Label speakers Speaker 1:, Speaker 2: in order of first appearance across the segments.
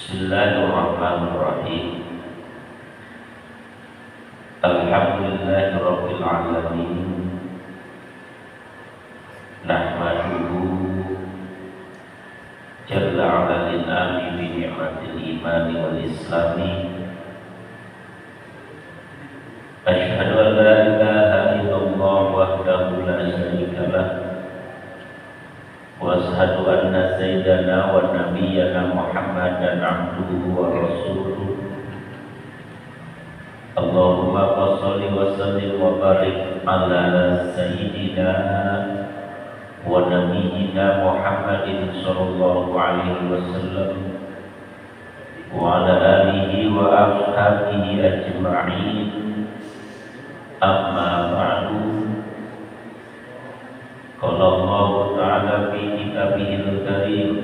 Speaker 1: Bismillahirrahmanirrahim. Alhamdulillahirabbil alamin. Nahmaduhu jalla 'ala al-in'ami bi ni'matil imani wal islami. Asyhadu an la ilaha illallah wahdahu la syarika lah. Wa asyhadu anna sayyidana wa nabiyyana Muhammadan abduhu wa rasuluh. Allahumma shalli wa sallim wa barik ala sayyidina wa nabiyyina Muhammadin sallallahu alaihi wasallam wa ala alihi wa ashabihi ajma'in. Amma ba'du. Qala Allah ta'ala fi kitabihil karim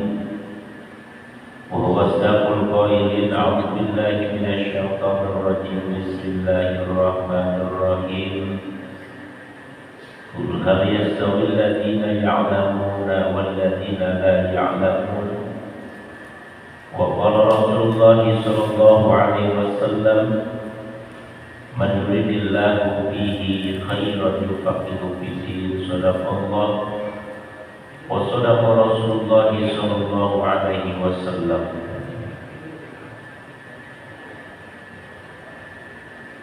Speaker 1: wa huwa asdaqul qailin. A'udzu billahi minasy syaithanir rajim. Bismillahirrahmanirrahim. Qul hal yastawil ladzina ya'lamuna wal ladzina la ya'lamun. Wa qala Rasulullah sallallahu alaihi wasallam, man yuridillahu bihi khairan yufaqihu fiddin. Sadaqallah wa sadaqa Rasulullah sallallahu alaihi wasallam.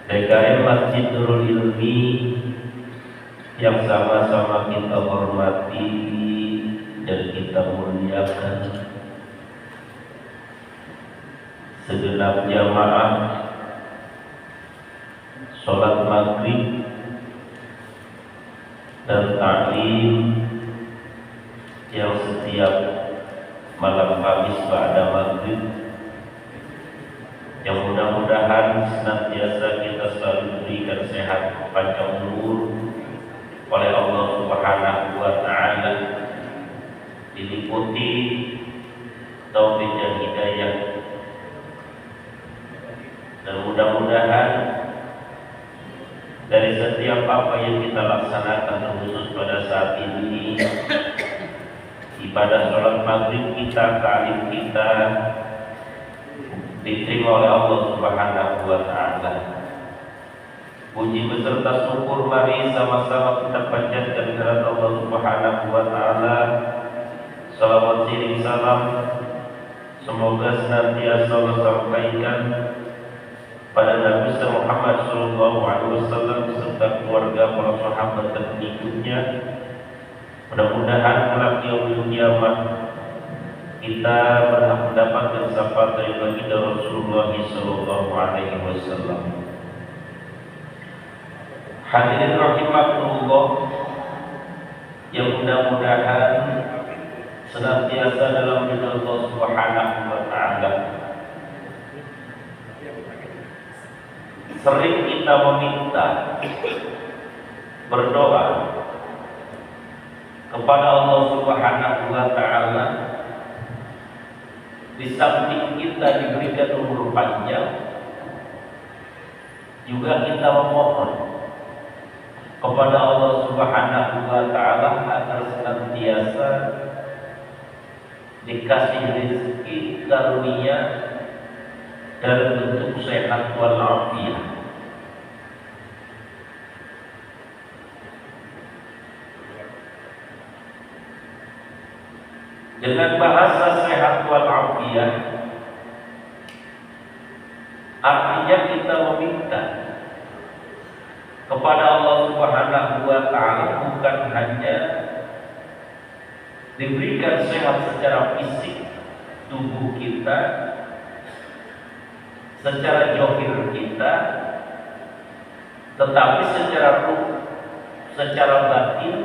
Speaker 1: DKM Masjid Nurul Ilmi yang sama-sama kita hormati dan kita muliakan, segenap jamaah sholat maghrib dan taklim yang setiap malam Kamis ba'da maghrib, yang mudah-mudahan senantiasa kita selalu diberikan sehat panjang umur oleh Allah Subhanahu wa ta'ala, diliputi taufik dan hidayah, dan mudah-mudahan dari setiap apa yang kita laksanakan, khusus pada saat ini, ibadah sholat maghrib kita, ta'lim kita diterima oleh Allah Subhanahu wa ta'ala. Puji beserta syukur mari sama-sama kita panjatkan kepada Allah Subhanahu wa ta'ala. Salawat siring salam semoga senantiasa Allah sampaikan pada Nabi Muhammad sallallahu alaihi wasallam beserta keluarga, para sahabat dan pengikutnya. Mudah-mudahan kelak yaumul kiamat kita berhak mendapatkan syafaat dari baginda Rasulullah sallallahu alaihi wasallam. Hadirin rahimakumullah, yang mudah-mudahan senantiasa dalam ridha Allah Subhanahu wa ta'ala. Sering kita meminta, berdoa kepada Allah Subhanahu wa ta'ala, di samping kita diberikan umur panjang, juga kita memohon kepada Allah Subhanahu wa ta'ala agar senantiasa dikasih rezeki karunia dalam bentuk sehat walafiat. Dengan bahasa sehat walafiat artinya kita meminta kepada Allah Subhanahu wa ta'ala bukan hanya diberikan sehat secara fisik tubuh kita, secara zahir kita, tetapi secara ruh, secara batin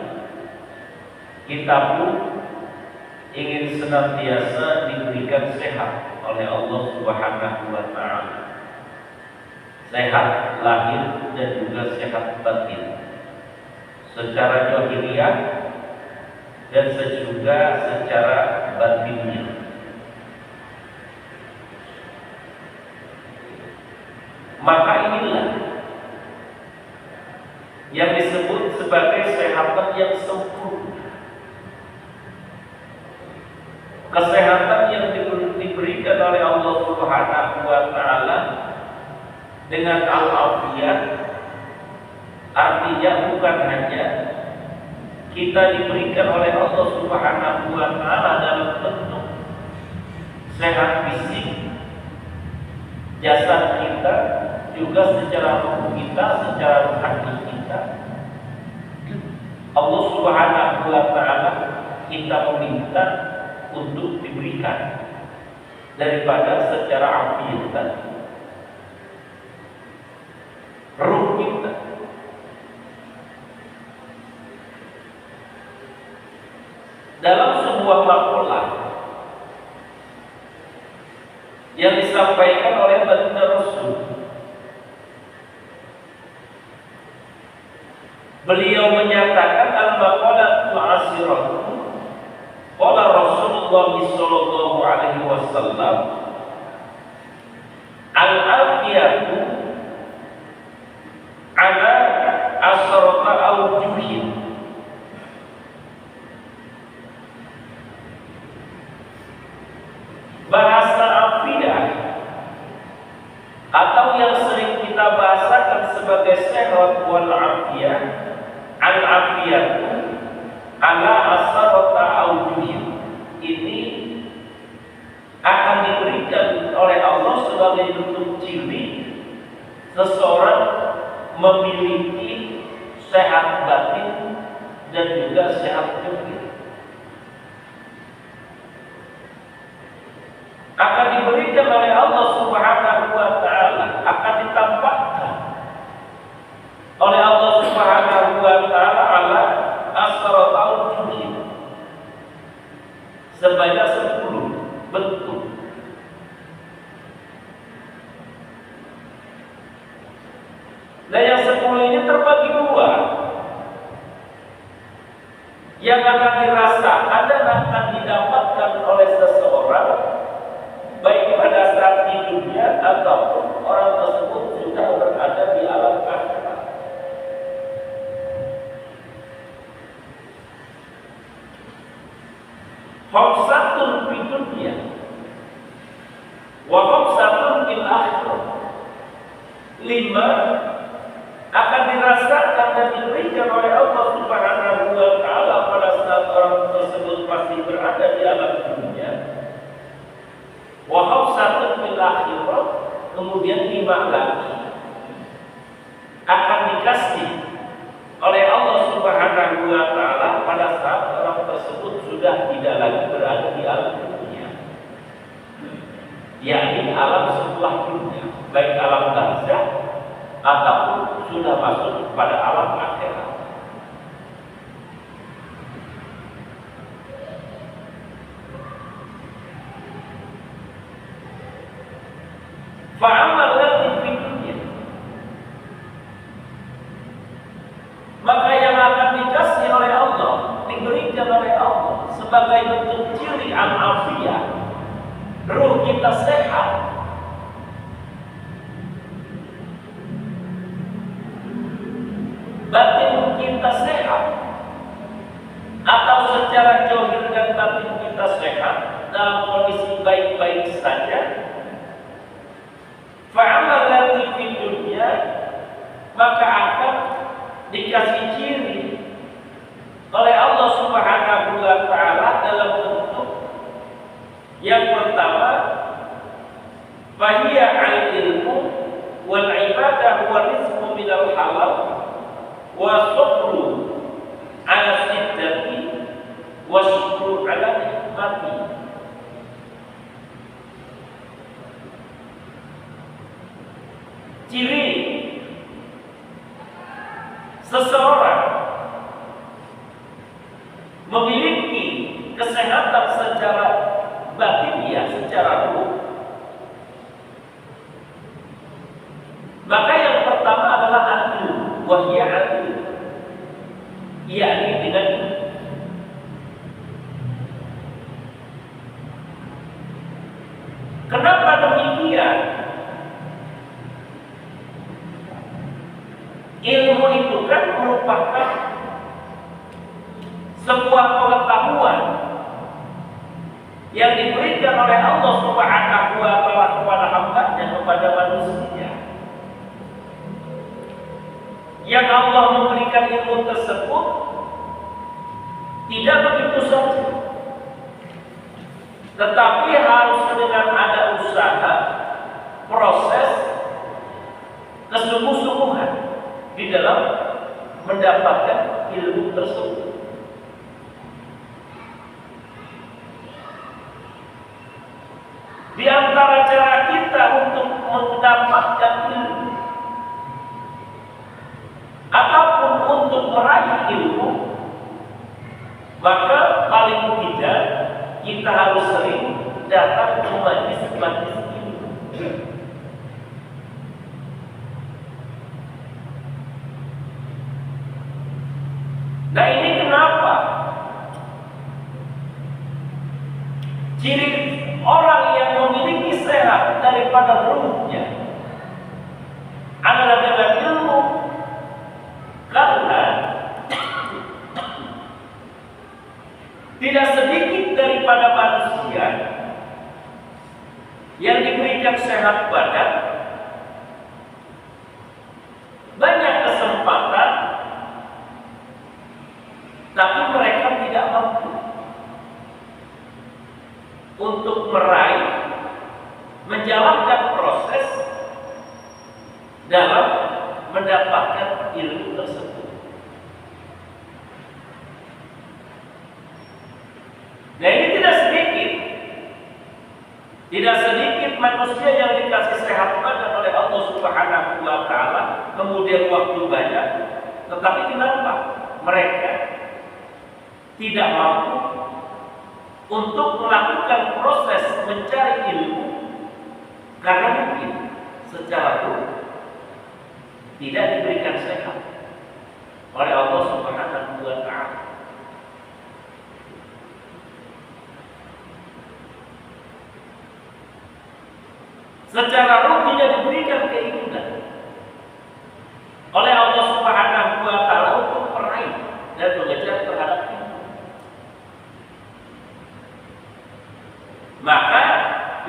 Speaker 1: kita pun ingin senantiasa diberikan sehat oleh Allah Subhanahu wa ta'ala. Sehat lahir dan juga sehat batin, secara zahiriah dan juga secara batinnya. Maka inilah yang disebut sebagai kesehatan yang sempurna. Kesehatan yang diberikan oleh Allah Subhanahu wa taala dengan al-afiyah, artinya bukan hanya kita diberikan oleh Allah Subhanahu wa taala dalam bentuk sehat fisik, jasad kita, juga secara ruh kita, secara rohani kita. Allah Subhanahu wa taala kita meminta untuk diberikan daripada secara afiat tadi. Ruh kita dalam sebuah makalah yang disampaikan oleh baginda Rasul, beliau menyatakan al-maqalatul asiratu qala Rasulullah sallallahu alaihi wasallam al-afiyatu ala asrata awjuhin. Bahasa afiyah atau yang sering kita bahasakan sebagai sehat wal afiyah, al-afiyatu ala asrata awjuhin, ini akan diberikan oleh Allah sebagai bentuk ciri seseorang memiliki sehat batin dan juga sehat zahir. Akan diberikan oleh Allah Subhanahu wa taala, akan ditampakkan oleh Allah Subhanahu wa taala ala asrata awjuhin, sebanyak 10 bentuk. Nah, yang 10 ini terbagi 2. Yang akan dirasakan dan akan didapatkan oleh seseorang baik pada saat hidupnya ataupun orang tersebut sudah berada di alam akhirat. Khamsatun fid dunya wa khamsatun fil akhirah. 5 akan dirasakan dan diberikan oleh Allah Subhanahu wa taala pada saat orang tersebut pasti berada di alam dunia. Wa khamsatun fil akhirah, kemudian 5 lagi akan dikasih oleh Allah Subhanahu wa taala pada saat orang tersebut sudah tidak lagi berada di alam dunia, yakni alam setelah dunia, baik alam barzakh ataupun sudah masuk pada alam akhirat. Fa'amal ladzi fid dunya, maka yang akan dikasih oleh Allah, diberikan oleh Allah sebagai bentuk ciri al-afiyah, ruh kita sehat, batin kita sehat, atau secara zahir dan batin kita sehat dalam kondisi baik-baik saja. Fa'amal ladzi fid dunya, maka akan dikasih ciri oleh Allah Subhanahu wa taala dalam bentuk yang pertama, fahiya al-ilmu wal ibadah wal rizqu minal halal wa sabru ala siddati wa syukru ala nikmati. Ciri seseorang memiliki kesehatan secara batiniah, secara ruh, maka yang pertama adalah adil, wahya adil, yakni dengan kenapa demikian? Ilmu itu kan merupakan sebuah pengetahuan yang diberikan oleh Allah Subhanahu wa Ta'ala kepada hamba-Nya, kepada manusia. Yang Allah memberikan ilmu tersebut tidak begitu saja, tetapi harus dengan ada usaha, proses, kesungguh-sungguhan di dalam mendapatkan ilmu tersebut. Di antara cara kita untuk mendapatkan ilmu ataupun untuk meraih ilmu, maka paling tidak kita harus sering datang ke majelis-majelis ilmu. Nah, ini kenapa? Ciri orang yang memiliki sehat daripada ruhnya adalah dengan ilmu, karena tidak sedikit daripada manusia yang diberikan sehat badan, banyak kesempatan, tapi mereka tidak mampu untuk meraih, menjalankan proses dalam mendapatkan ilmu tersebut. Nah, ini tidak sedikit manusia yang dikasih sehat badan oleh Allah Subhanahu wa Ta'ala, kemudian waktu banyak, tetapi kenapa mereka tidak mampu untuk melakukan proses mencari ilmu? Karena mungkin secara ruh tidak diberikan sehat oleh Allah Subhanahu wa Ta'ala. Secara ruh tidak diberikan keinginan oleh Allah Subhanahu wa Ta'ala untuk meraih dan mengejar terhadap ilmu. Maka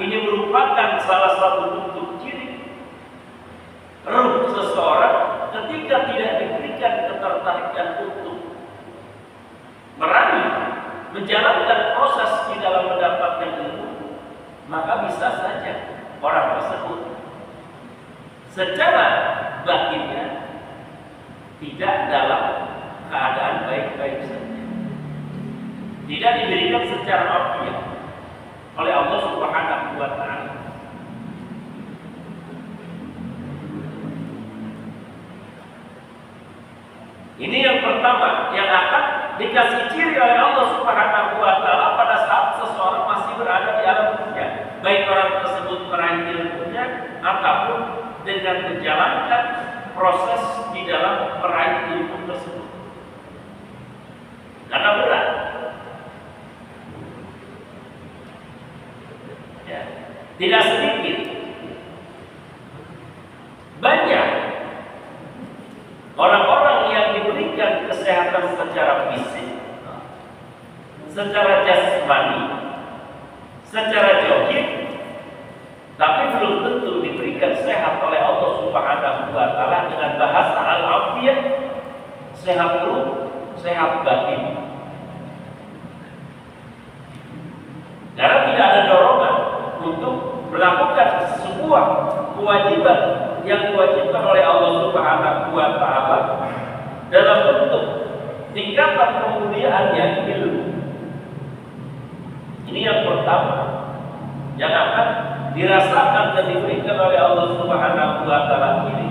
Speaker 1: ini merupakan salah satu bentuk ciri ruh seseorang ketika tidak diberikan ketertarikan untuk meraih, menjalankan proses di dalam mendapatkan ilmu, maka bisa saja orang tersebut secara batinnya tidak dalam keadaan baik-baik saja, tidak diberikan secara alfiah oleh Allah Subhanahu wa Ta'ala. Ini yang pertama yang akan dikasih ciri oleh Allah Subhanahu wa Ta'ala pada saat seseorang masih berada di alam dunia, baik orang tersebut meraih ilmunya ataupun dengan menjalankan proses di dalam meraih ilmu tersebut. Karena berat. Ya, tidak sedikit, banyak orang-orang yang diberikan kesehatan secara fisik, secara jasmani, secara johir, tapi belum tentu diberikan sehat oleh Allah Subhanahu wa Ta'ala dengan bahasa al-afiyah, sehat ruh, sehat batin. Karena tidak ada dorongan untuk melakukan sebuah kewajiban yang diwajibkan oleh Allah Subhanahu wa Ta'ala dalam bentuk tingkatan kemuliaan yang ilmu. Ini yang pertama yang akan dirasakan dan diberikan oleh Allah Subhanahu wa Ta'ala ini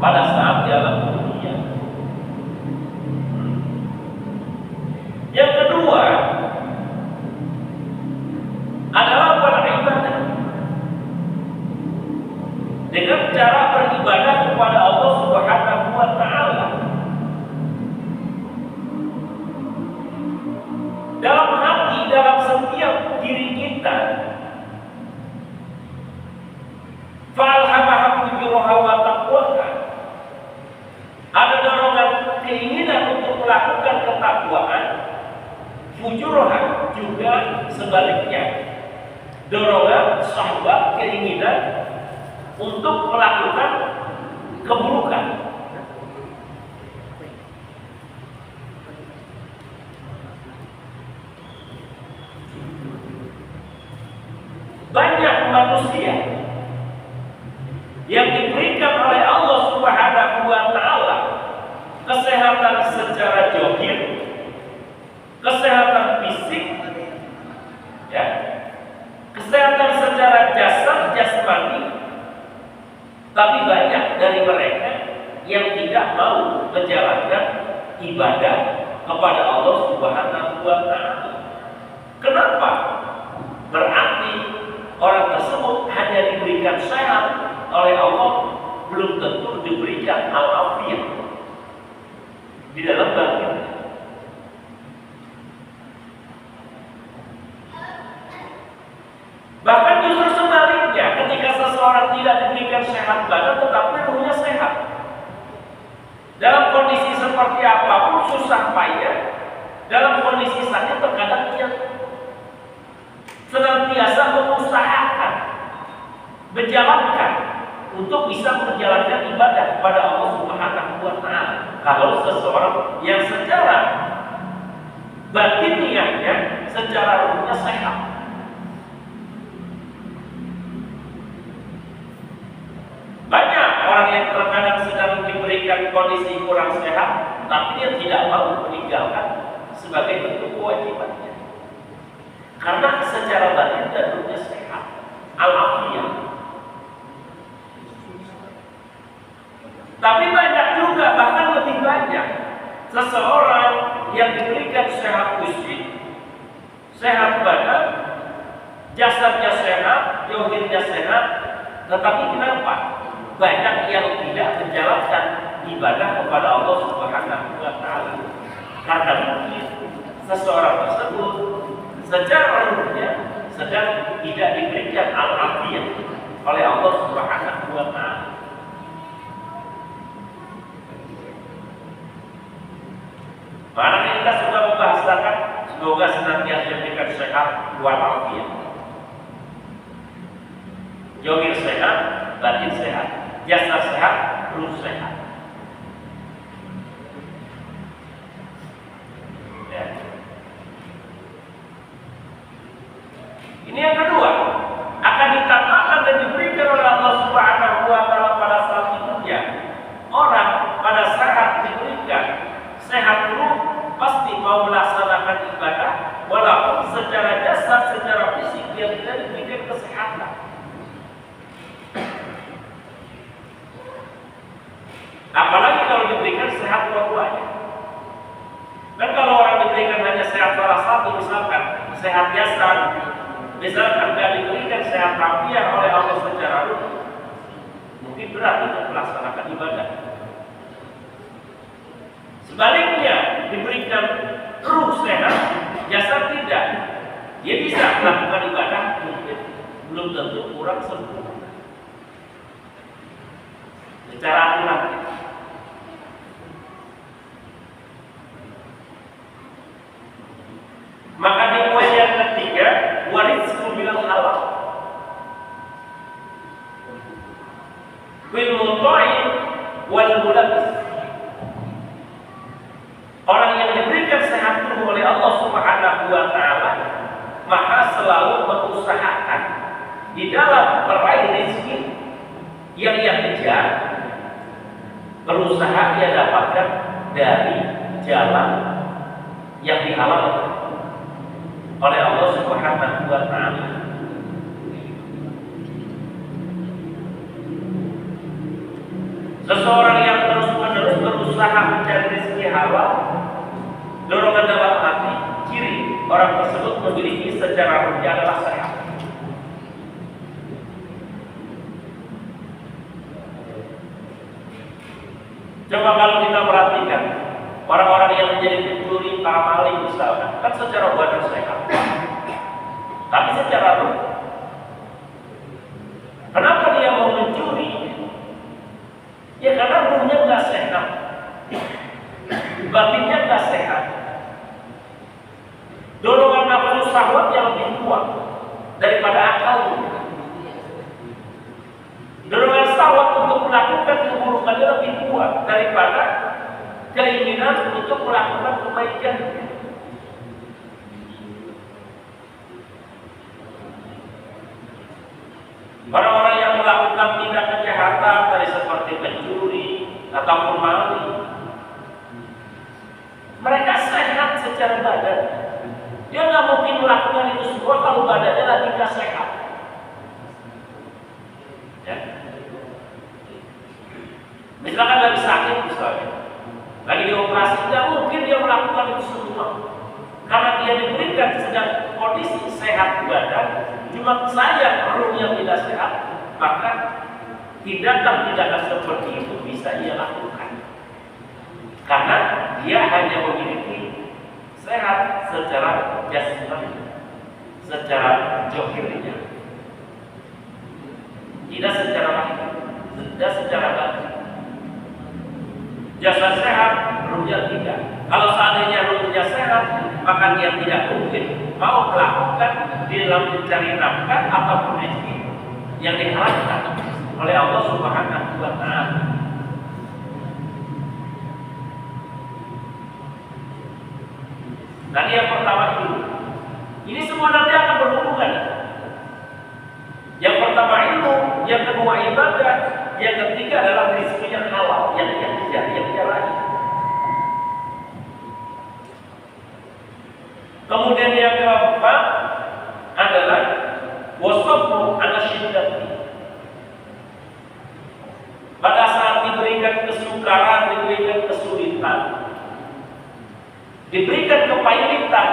Speaker 1: pada saat di alam dunia. Yang kedua adalah beribadah dengan cara beribadah kepada Allah Subhanahu wa Ta'ala dalam hati, dalam setiap diri kita. Fa'alhamaha fujuraha wa taqwaha. Ada dorongan keinginan untuk melakukan ketakwaan, Fujurohan juga sebaliknya, dorongan, syahwat, keinginan untuk melakukan keburukan. Banyak manusia yang diberikan oleh Allah Subhanahu wa Ta'ala kesehatan secara zahir, kesehatan fisik, ya, kesehatan secara jasmani, tapi banyak dari mereka yang tidak mau menjalankan ibadah kepada Allah Subhanahu wa Ta'ala. Kenapa? Berarti orang tersebut hanya diberikan sehat oleh Allah, belum tentu diberikan al-afiyah di dalam batin. Bahkan justru sebaliknya, ketika seseorang tidak diberikan sehat badan tetapi ruhnya sehat, dalam kondisi seperti apapun susah payah, dalam kondisi sakit terkadang ia senantiasa mengusahakan, menjalankan untuk bisa menjalankan ibadah kepada Allah Subhanahu wa Ta'ala. Kalau seseorang yang secara batiniahnya, secara ruhnya sehat. Banyak orang yang terkadang sedang diberikan kondisi kurang sehat, tapi dia tidak mau meninggalkan sebagai bentuk kewajibannya. Karena secara batin dan ruhnya sehat, al-afiyah. Tapi banyak juga, bahkan lebih banyak, seseorang yang diberikan sehat fisik, sehat badan, jasadnya sehat, zahirnya sehat, tetapi kenapa? Banyak yang tidak menjalankan ibadah kepada Allah Subhanahu wa Ta'ala. Karena mungkin seseorang tersebut secara ruhnya sedang tidak diberikan al-afiyah oleh Allah Subhanahu wa Ta'ala. Maka kita sudah membahasakan, semoga senantiasa diberikan sehat walafiat. Zahir sehat, batin sehat, jasad sehat, ruh sehat. Ya. Ini yang kedua, akan ditambahkan dan diberikan oleh Allah Subhanahu wa Ta'ala pada saat hidupnya. Orang pada saat diberikan sehat ruh pasti mau melaksanakan ibadah, walaupun secara jasad, secara fisik dia tidak diberikan kesehatan. Apalagi kalau diberikan sehat dua-duanya. Dan kalau orang diberikan hanya sehat salah satu, misalkan sehat jasad, misalkan tidak diberikan sehat rafiah oleh Allah secara ruh, mungkin berat untuk melaksanakan ibadah. Sebaliknya, diberikan ruh sehat, jasad tidak, dia bisa melakukan ibadah, mungkin belum tentu kurang sempurna secara aturan. Maka di poin yang ketiga, warizqu minal halal. Bil muta'in wal mulabis. Orang yang diberikan sehat tubuh oleh Allah Subhanahu wa Ta'ala, maka selalu mengusahakan di dalam meraih rezeki yang ia kejar, berusaha dia dapatkan dari jalan yang dihalalkan oleh Allah Subhanahu wa Ta'ala. Seseorang yang terus-menerus berusaha mencari rezeki halal, dorongan dalam hati, ciri orang tersebut memiliki secara ruhnya adalah sehat. Coba kalau kita perhatikan orang-orang yang menjadi pencuri, para maling misalkan, kan secara badan sehat, tapi secara ruh, kenapa dia mau mencuri? Ya karena ruhnya nggak sehat, batinnya nggak sehat. lebih kuat daripada keinginan untuk melakukan kebaikan. Orang-orang yang melakukan tindak kejahatan dari seperti mencuri ataupun maling, mereka sehat secara badan. Dia nggak mungkin melakukan itu semua kalau badannya lagi nggak sehat. Ya. Misalkan lagi sakit misalnya, lagi dioperasi, nggak mungkin dia melakukan itu semua. Karena dia diberikan sedang kondisi sehat badan, cuma saya perlu yang tidak sehat, maka tindakan-tindakan seperti itu bisa ia lakukan. Karena dia hanya memiliki sehat secara jasmani, secara johirnya, tidak secara lahir, tidak secara batin. Jasad sehat, ruhnya tidak. Kalau seandainya ruhnya sehat, maka dia tidak mungkin mau melakukan di dalam mencari nafkah ataupun rezeki yang diharapkan oleh Allah Subhanahu wa Ta'ala. Nanti yang pertama dulu, ini semua nanti akan berhubungan. Yang pertama ilmu, yang kedua ibadah, yang ketiga adalah rezeki yang halal, yang dia raih. Kemudian yang keempat adalah wasabru ala syiddati. Pada saat diberikan kesukaran, diberikan kesulitan, diberikan kepahitan,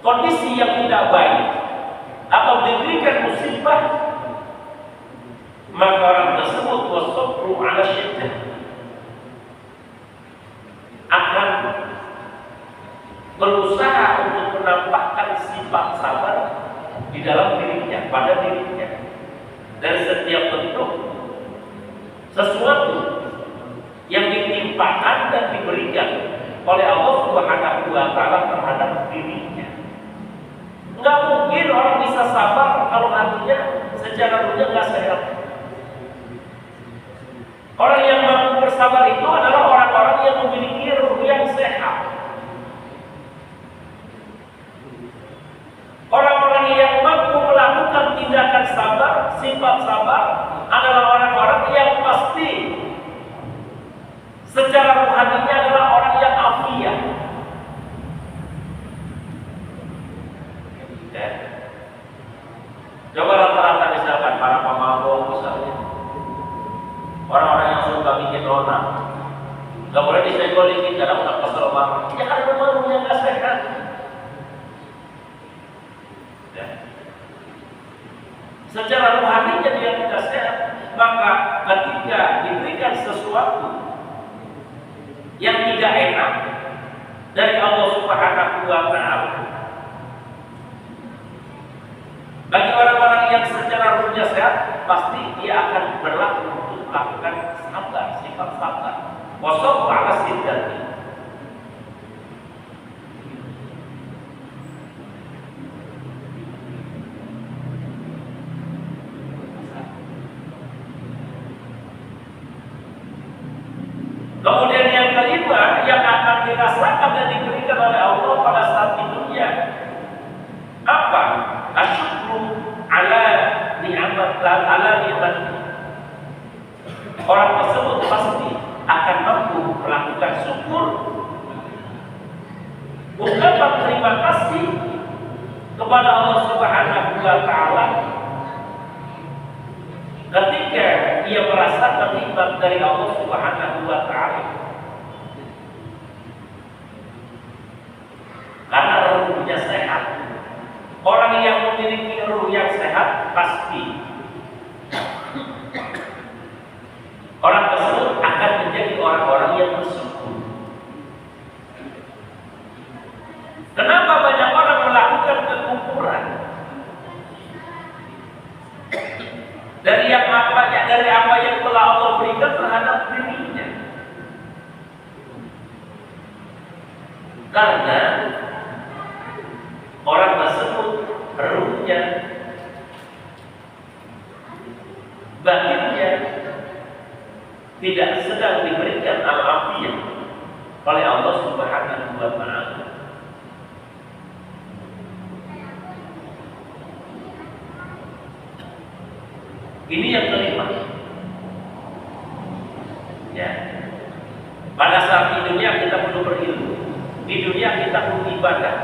Speaker 1: kondisi yang tidak baik, atau diberikan musibah, maka orang tersebut wasabru ala syiddati akan berusaha untuk menampakkan sifat sabar di dalam dirinya, pada dirinya, dari setiap bentuk sesuatu yang ditimpakan dan diberikan oleh Allah Subhanahu wa Ta'ala terhadap dirinya. Enggak mungkin orang bisa sabar kalau hatinya secara ruhnya nggak sehat. Orang yang mampu bersabar itu adalah orang-orang yang memiliki ruh yang sehat. Orang-orang yang mampu melakukan tindakan sabar, sifat sabar adalah orang-orang yang pasti secara rohaninya adalah orang yang afiah. Ya. Coba rata-rata misalkan para pemabuk misalnya, orang-orang yang suka bikin onar, nggak boleh disenggol dikit karena udah kesel banget. Ya karena memang ruhnya nggak sehat. Secara rohaninya dia tidak sehat, maka ketika diberikan sesuatu yang tidak enak dari Allah Subhanahu wa Ta'ala, bagi orang-orang yang secara rohnya sehat, pasti dia akan berlaku untuk melakukan sabar, sifat sabar. Wasabru ala syiddati. Kemudian yang kelima yang akan dirasakan dan diberikan oleh Allah pada saat di dunia apa? Asyukru ala ni'mat ala ni'mat. Orang tersebut pasti akan mampu melakukan syukur, ungkapan terima kasih kepada Allah Subhanahu wa Ta'ala ketika ia merasakan nikmat dari Allah Subhanahu wa Ta'ala. Karena ruhnya sehat. Orang yang memiliki ruh yang sehat pasti orang tersebut akan menjadi orang-orang yang bersyukur. Kenapa banyak orang melakukan kekufuran? Dari apa yang telah Allah berikan terhadap dirinya. Karena orang tersebut ruhnya, batinnya tidak sedang diberikan al-afiyah oleh Allah Subhanahu wa Ta'ala. Ini yang kelima. Ya. Pada saat di dunia kita perlu berilmu, di dunia kita perlu ibadah,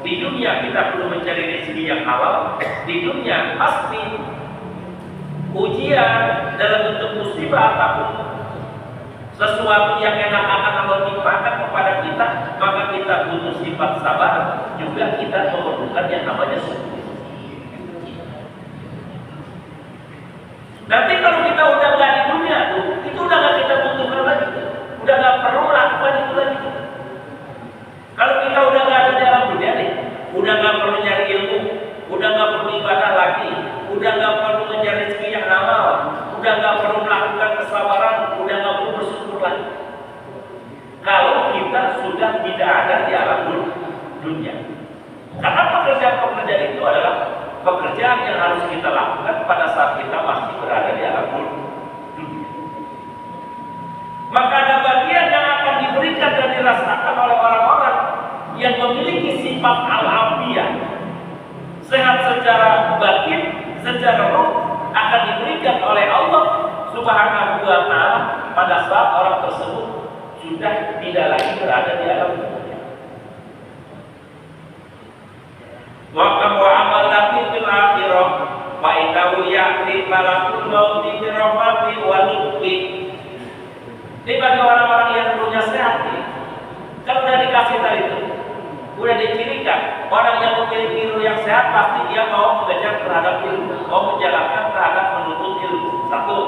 Speaker 1: di dunia kita perlu mencari rezeki yang halal, di dunia pasti ujian dalam bentuk musibah ataupun sesuatu yang enak akan Allah timpakan kepada kita, maka kita butuh sifat sabar, juga kita memerlukan yang namanya syukur. Nanti kalau kita udah nggak di dunia tuh, itu udah nggak kita butuhkan lagi, udah nggak perlu lakukan itu lagi. Kalau kita udah nggak ada di alam dunia nih, udah nggak perlu nyari ilmu, udah nggak perlu ibadah lagi, udah nggak perlu mencari rezeki yang halal, udah nggak perlu melakukan kesabaran, udah nggak perlu bersyukur lagi. Kalau kita sudah tidak ada di alam dunia, karena pekerjaan-pekerjaan itu adalah pekerjaan yang harus kita lakukan pada saat kita masih berada di alam dunia. Maka ada bagian yang akan diberikan dan dirasakan oleh orang-orang yang memiliki sifat al-afiyah, sehat secara batin, secara ruh, akan diberikan oleh Allah Subhanahu wa Ta'ala pada saat orang tersebut sudah tidak lagi berada di alam dunia. Maka wa amal lati fil akhirah fa innahu ya'ti malakul maut bi rahmati wa lutfi. Ini bagi orang-orang yang punya sehat nih, kalau udah dikasih tadi itu, udah dicirikan orang yang memiliki ilmu yang sehat pasti dia mau mengejar terhadap ilmu, mau menjalankan terhadap menuntut ilmu. Satu,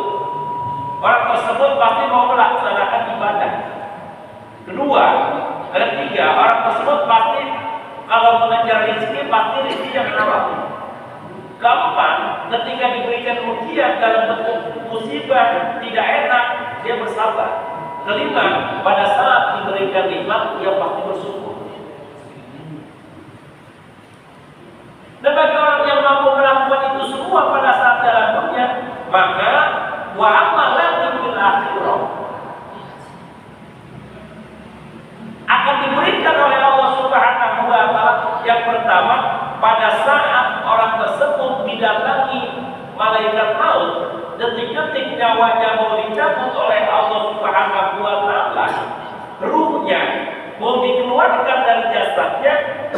Speaker 1: orang tersebut pasti mau melaksanakan ibadah. Kedua, ketiga, orang tersebut pasti kalau mengejar rezeki pasti rezeki yang halal. Keempat, ketika diberikan ujian dalam bentuk musibah tidak enak, dia bersabar. Kelima, pada saat diberikan nikmat, dia pasti bersyukur. Dan bagi orang yang mampu melakukan itu semua pada saat dalam dunia, maka wa amalan fil akhirah akan diberikan oleh Allah Subhanahu wa Ta'ala. Yang pertama, pada saat orang tersebut didatangi malaikat maut, detik-detik nyawanya mau dicabut oleh Allah Subhanahu wa Ta'ala, ruhnya mau dikeluarkan dari jasadnya,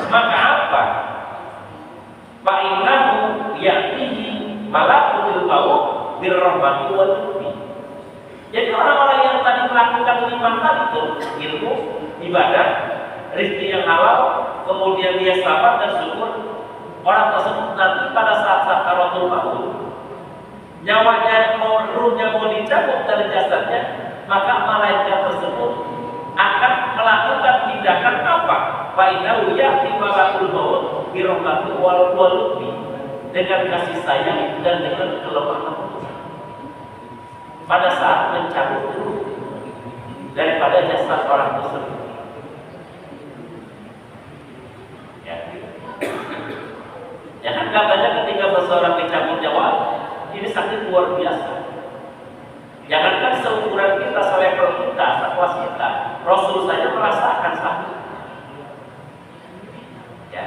Speaker 1: maka apa? Fa'innahu ya'tihi malakul maut birrahmati wa lutfi. Jadi orang-orang yang tadi melakukan 5 hal itu, ilmu, ibadah, rezeki yang halal, kemudian dia sabar dan syukur, orang tersebut nanti pada saat sakaratul maut, nyawanya ruhnya mau dicabut dari jasadnya, maka malaikat tersebut akan melakukan tindakan apa? Fa'innahu ya'ti malakul maut birahmati wa lutfi, dengan kasih sayang dan dengan kelemahan pada saat mencabut ruh daripada jasad orang tersebut. Ya kan katanya ketika seseorang dicabut nyawa, ini sakit luar biasa. Jangankan seukuran kita, selevel kita, sekelas kita, Rasul saja merasakan sakit. Ya.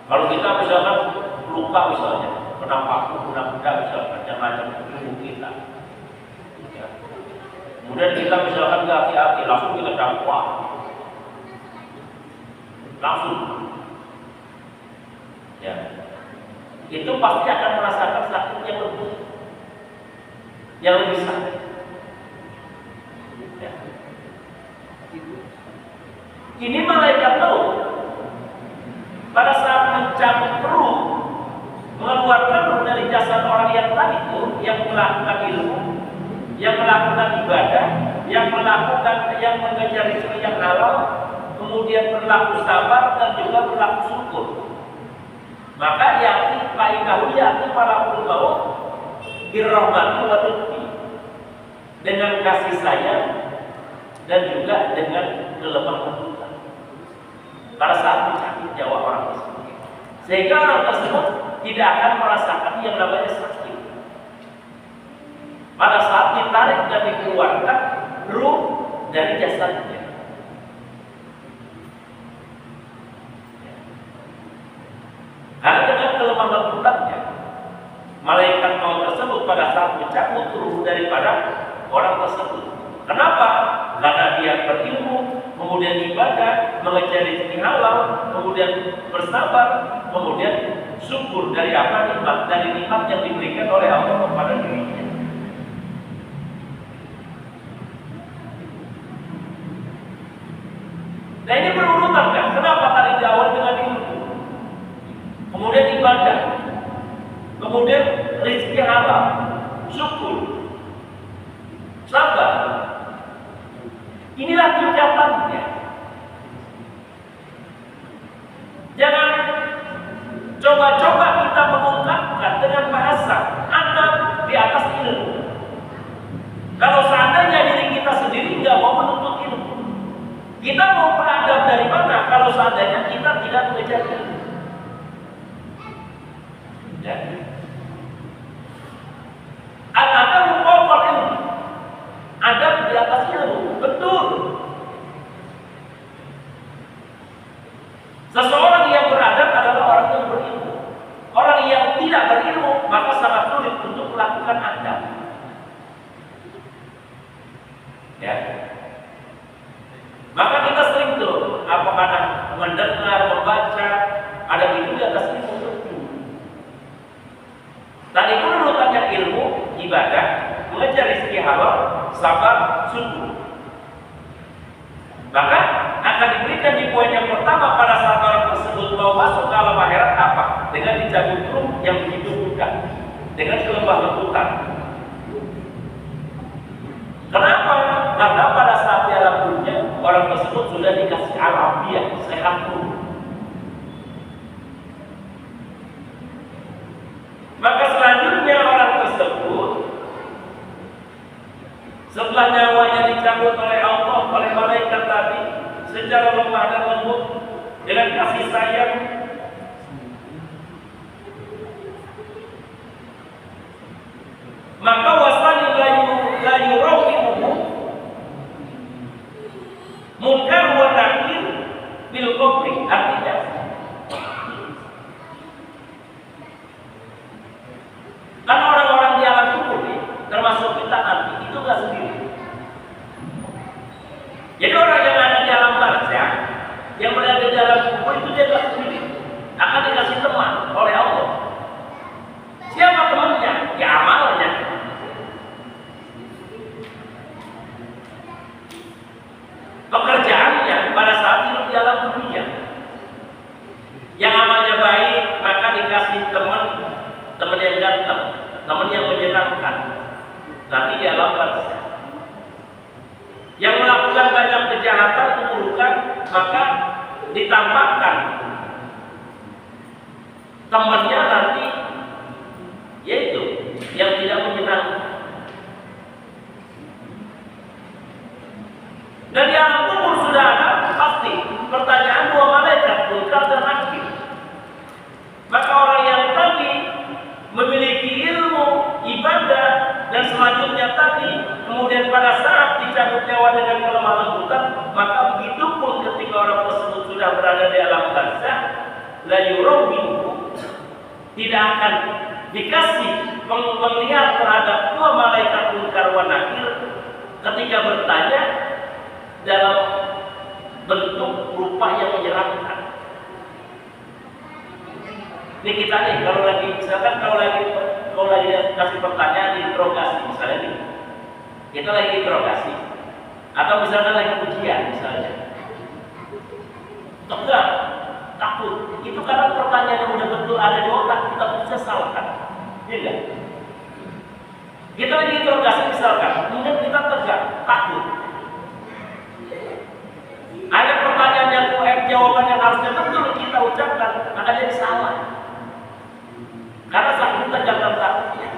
Speaker 1: Kalau kita misalkan luka misalnya, kena paku, kena benda misalkan, macam-macam tubuh kita. Ya. Kemudian kita misalkan nggak hati-hati, langsung kita dakwah, langsung. Ya. Itu pasti akan merasakan sakit yang lebih sakit. Ya. Ini malaikat maut pada saat mencabut ruh, mengeluarkan ruh dari jasad orang yang tadi itu, yang melakukan ilmu, yang melakukan ibadah, yang mengejar rezeki yang halal, kemudian berlaku sabar dan juga berlaku syukur. Maka yakni fa'inahu yakni malakul maut birrahmati wa lutfi, dengan kasih sayang dan juga dengan kelemah lembutan pada saat mencabut nyawa orang tersebut, sehingga orang tersebut tidak akan merasakan yang namanya sakit. pada saat ditarik dan dikeluarkan ruh dari jasadnya. Karena dengan kelemah lembutannya, malaikat maut tersebut pada saat mencabut ruh daripada orang tersebut. Kenapa? Karena dia berilmu, kemudian ibadah, mengejar rezeki halal, kemudian bersabar, kemudian syukur dari apa nikmat, dari nikmat yang diberikan oleh Allah kepada dirinya. Nah ini berurutan kan? Kenapa tadi di awal dengan ilmu, kemudian ibadah, kemudian rezeki halal, syukur, sabar. Inilah tingkatannya. Jangan coba-coba kita mengungkapkan dengan bahasa Anda di atas ilmu. Kalau seandainya diri kita sendiri nggak mau menuntut ilmu, kita mau beradab dari mana kalau seandainya kita tidak mengejar ilmu? Ya. Ada pokok ilmu, ada di atas ilmu, betul. Seseorang yang beradab adalah orang yang berilmu. Orang yang tidak berilmu maka sangat sulit untuk melakukan adab. Ya. Maka kita sering tuh apakah mendengar, membaca, ada itu di atas ilmu tentu. Tadi itu urutannya ilmu, ibadah, mengejar rezeki halal, sabar, syukur. Maka akan diberikan di poin yang pertama pada saat orang tersebut mau masuk ke alam akhirat apa? Dengan dicabut ruh yang begitu mudah, dengan kelemah lembutan. Kenapa? Karena pada saat di alam dunia orang tersebut sudah dikasih alafiat, sehat ruh. Maka selanjutnya orang tersebut setelah nyawanya dicabut oleh Allah, oleh malaikat tadi secara lemah dan lembut dengan kasih sayang, maka wasani la yurawimuhu munkar wa nakir bil qabri. Artinya kan orang-orang di alam kubur termasuk kita nanti itu nggak sendiri. Jadi orang yang ada di alam barzah, yang berada di dalam kubur itu dia nggak sendiri, akan dikasih teman oleh Allah. Siapa temannya? Ya amalnya. Pekerjaannya pada saat hidup di alam dunia. Yang amalnya baik maka dikasih teman yang ganteng, teman yang menyenangkan. Nanti di alam barzah. Yang melakukan banyak kejahatan, keburukan, maka ditampakkan temannya nanti, yaitu yang tidak menyenangkan. Dan di alam kubur sudah ada pasti pertanyaan dua malaikat, munkar dan nakir. Maka orang yang tadi memiliki ilmu, ibadah, dan selanjutnya tadi, kemudian pada saat dicabut nyawa dengan kelemah lembutan, maka begitu pun ketika orang tersebut sudah berada di alam barzah, la yurawimuhu, tidak akan dikasih penglihat terhadap dua malaikat munkar wa nakir ketika bertanya dalam bentuk rupa yang menyeramkan. Ini kita nih kalau lagi misalkan kalau lagi kasih pertanyaan di interogasi misalnya nih, kita lagi interogasi atau misalkan lagi ujian misalnya, tegak, takut, itu karena pertanyaan yang udah betul ada di otak kita bisa salahkan, ya enggak? Kita lagi interogasi misalkan, kemudian kita tegak, takut. Ada pertanyaan yang jawaban yang harusnya betul kita ucapkan, maka jadi salah. Karena saking tegang dan takutnya.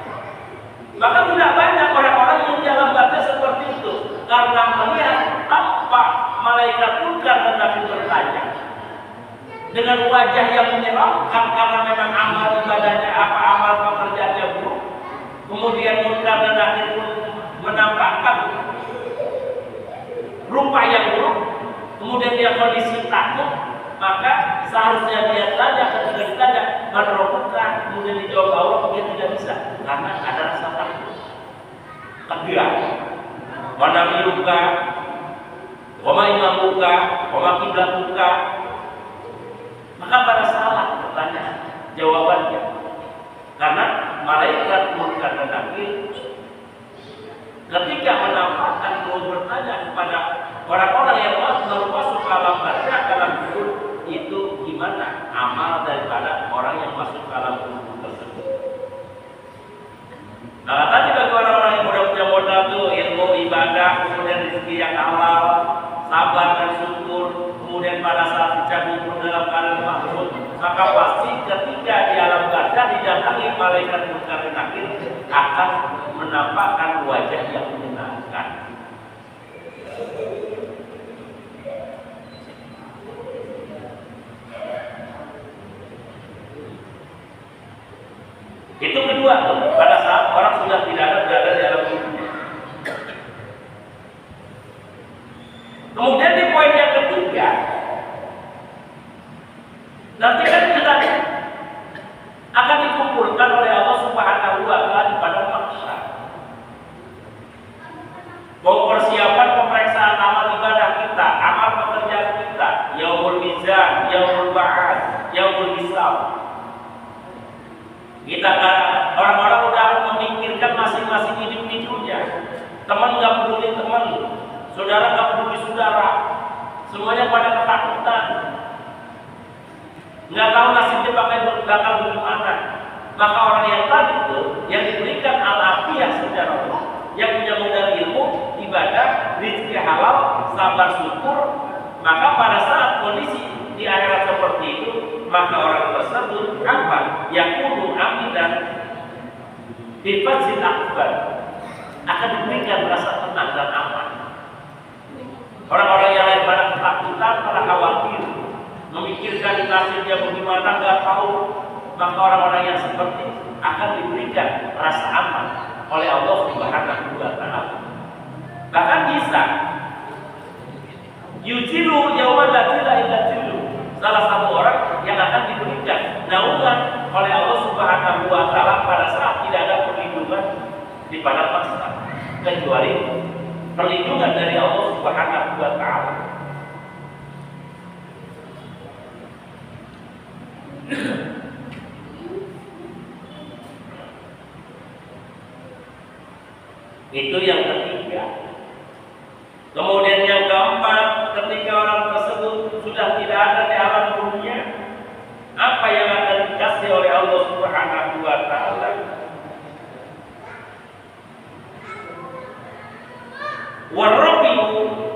Speaker 1: Maka tidak banyak orang-orang yang dalam batas seperti itu karena melihat tanpa malaikat munkar dan nakir bertanya dengan wajah yang menyeramkan karena memang amal ibadahnya apa amal pekerjaannya buruk, kemudian munkar dan nakir pun menampakkan rupa yang buruk, kemudian dia kondisi takut, maka seharusnya dia tanya, ketika ditanya man rabbuka, kemudian dijawab Allah, dia tidak bisa karena ada rasa takut. Kedua, wa nabiyuka wa ma imamuka wa ma qiblatuka, maka pada salah pertanyaan jawabannya, karena malaikat munkar dan nakir ketika menampakkan mau bertanya kepada orang-orang yang baru masuk ke alam barzakh, dalam kubur, itu gimana amal daripada orang yang masuk ke alam kubur tersebut. Nah, tadi bagi orang-orang yang udah punya modal tuh ilmu ibadah, kemudian rezeki yang halal, sabar dan syukur, kemudian pada saat dicabut dalam keadaan makhluk, maka pasti ketika di alam barzakh didatangi malaikat munkar dan nakir akan menampakkan wajah yang menyenangkan. Itu kedua, pada saat orang sudah tidak ada berada di alam kubur. Kemudian di poin yang ketiga, nanti kan kita akan dikumpulkan oleh Allah Subhanahu wa Ta'ala di padang mahsyar. Mau persiapan pemeriksaan amal ibadah kita, amal pekerjaan kita, yaumul mizan, yaumul ba'ats, yaumul hisab. Kita orang-orang udah memikirkan masing-masing individunya. Teman nggak peduli teman, saudara nggak peduli saudara, semuanya pada ketakutan. Nggak tahu nasibnya bakal bagaimana. Maka orang yang tadi itu yang diberikan al-afiyah secara Allah, yang punya modal ilmu, ibadah, rezeki halal, sabar syukur, maka pada saat kondisi di akhirat seperti itu, maka orang tersebut apa? Yakunu aminan bi fazil akbar, akan diberikan rasa tenang dan aman. Orang-orang yang lain pada ketakutan, pada khawatir, memikirkan nasibnya bagaimana, nggak tahu, maka orang-orang yang seperti akan diberikan rasa aman oleh Allah Subhanahu wa Ta'ala. Bahkan bisa yujilu yauman la zilla illa zilluh, salah satu orang yang akan diberikan naungan oleh Allah Subhanahu wa Ta'ala pada saat tidak ada perlindungan di padang mahsyar kecuali perlindungan dari Allah Subhanahu wa Ta'ala. Itu yang ketiga. Kemudian yang keempat, ketika orang tersebut sudah tidak ada di alam dunia, apa yang akan dikasih oleh Allah Subhanahu wa Ta'ala? Warabiu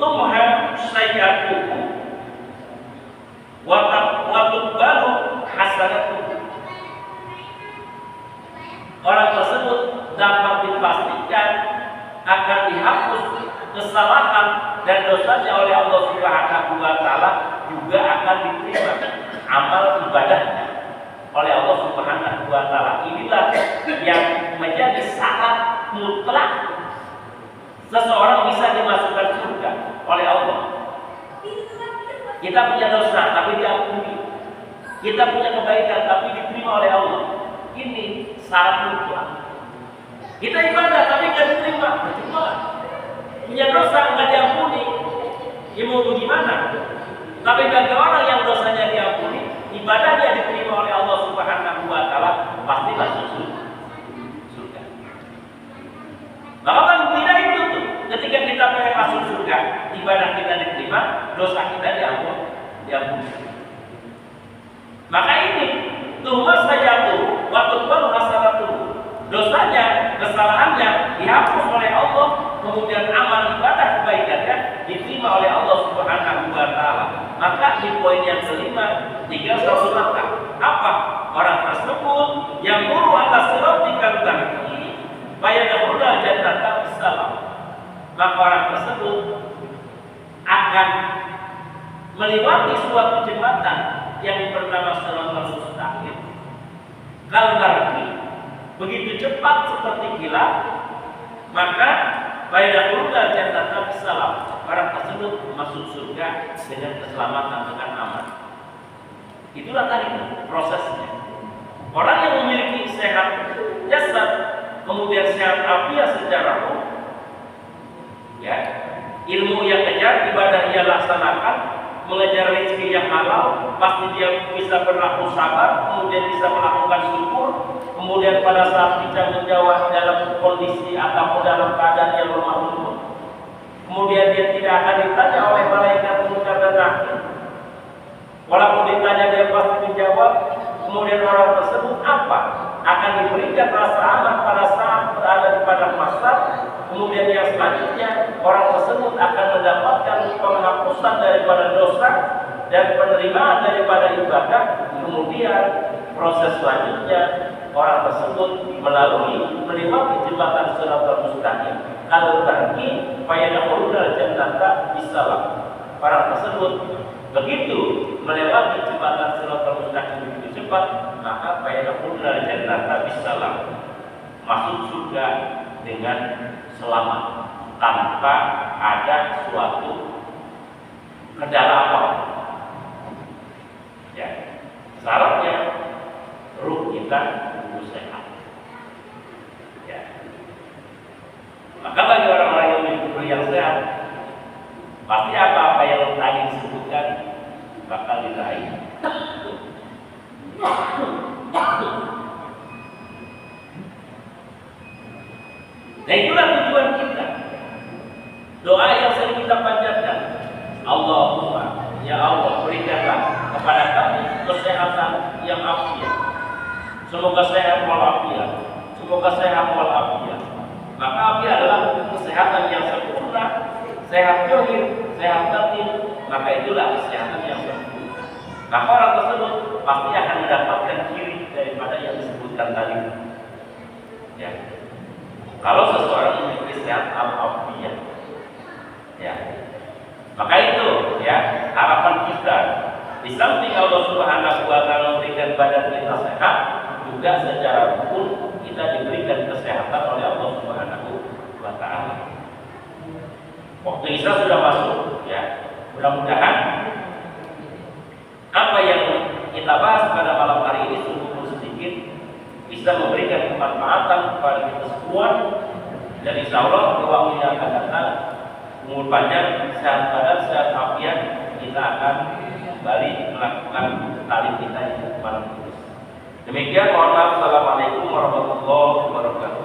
Speaker 1: tumha sayyatuhu wa tuqbalu hasanatuhu. Orang tersebut dapat dipastikan akan dihapus kesalahan dan dosanya oleh Allah Subhanahu wa Ta'ala, juga akan diterima amal ibadahnya oleh Allah Subhanahu wa Ta'ala. Inilah yang menjadi syarat mutlak seseorang bisa dimasukkan surga oleh Allah. Kita punya dosa tapi diampuni, kita punya kebaikan tapi diterima oleh Allah. Ini syarat mutlak. Kita ibadah tapi nggak diterima, percuma. Punya dosa nggak diampuni, ya mau bagaimana? Tapi bagi orang yang dosanya diampuni, ibadahnya diterima oleh Allah Subhanahu wa Ta'ala, pasti masuk surga. Maka kan tidak itu tuh, ketika kita pengen masuk surga, ibadah kita diterima, dosa kita diampuni. Maka ini tuhmas saja tuh, waktu baru masalah tuh. Dosanya, kesalahannya dihapus oleh Allah, kemudian amal ibadah kebaikannya diterima oleh Allah Subhanahu wa Ta'ala. Maka di poin yang kelima tinggal satu kata. Apa? Orang tersebut yang muru atas siratikal mustaqim fayadkhulul jannata bisalam. Maka orang tersebut akan melewati suatu jembatan yang bernama Siratal Mustaqim. Kalau begitu cepat seperti kilat, maka fayakhuluna jannata bisalam, orang tersebut masuk surga dengan keselamatan, dengan aman. Itulah tadi prosesnya. Orang yang memiliki sehat jasad, kemudian sehat afiat secara roh, ya, ilmu yang kejar, ibadah yang laksanakan, mengejar rezeki yang halal, pasti dia bisa berlaku sabar, kemudian bisa melakukan syukur, kemudian pada saat bisa menjawab dalam kondisi ataupun dalam keadaan yang lemah lembut, kemudian dia tidak akan ditanya oleh malaikat munkar dan nakir. Walaupun ditanya dia pasti menjawab. Kemudian orang tersebut apa? Akan diberikan rasa aman pada saat berada di padang mahsyar. Kemudian yang selanjutnya orang tersebut akan mendapatkan penghapusan daripada dosa dan penerimaan daripada ibadah. Kemudian proses selanjutnya orang tersebut melewati jembatan Shiratal Mustaqim. Kalau pergi fayakhuluna jannata bisalam. Orang tersebut begitu melewati jembatan Shiratal Mustaqim begitu cepat, maka fayakhuluna jannata bisalam, masuk surga dengan selamat tanpa ada suatu kendala apa. Ya, syaratnya ruh kita harus sehat. Ya. Maka bagi orang-orang yang memiliki ruh yang sehat, pasti apa-apa yang tadi disebutkan bakal diraih. Nah, itulah tujuan kita. Doa yang sering kita panjatkan, Allahumma, ya Allah, berikanlah kepada kami kesehatan yang afiat. Semoga sehat walafiat. Semoga sehat walafiat. Maka afiat adalah kesehatan yang sempurna, sehat zahir, sehat batin. Maka itulah kesehatan yang sempurna. Maka orang tersebut pasti akan mendapatkan ciri daripada yang disebutkan tadi. Ya. Kalau seseorang memiliki sehat al-afiyah, ya, maka itu ya harapan kita. Di samping Allah Subhanahu wa Ta'ala memberikan badan kita sehat, juga secara hukum kita diberikan kesehatan oleh Allah Subhanahu wa Ta'ala. Waktu Isya sudah masuk, ya. Mudah-mudahan apa yang kita bahas pada malam hari ini sungguh sedikit bisa memberikan kemanfaatan kepada kita semua, dan insya Allah di waktu yang akan datang, umur panjang, sehat badan, sehat afiat, kita akan kembali melakukan tali kita yang malam ini. Demikian, mohon maaf. Assalamualaikum warahmatullahi wabarakatuh.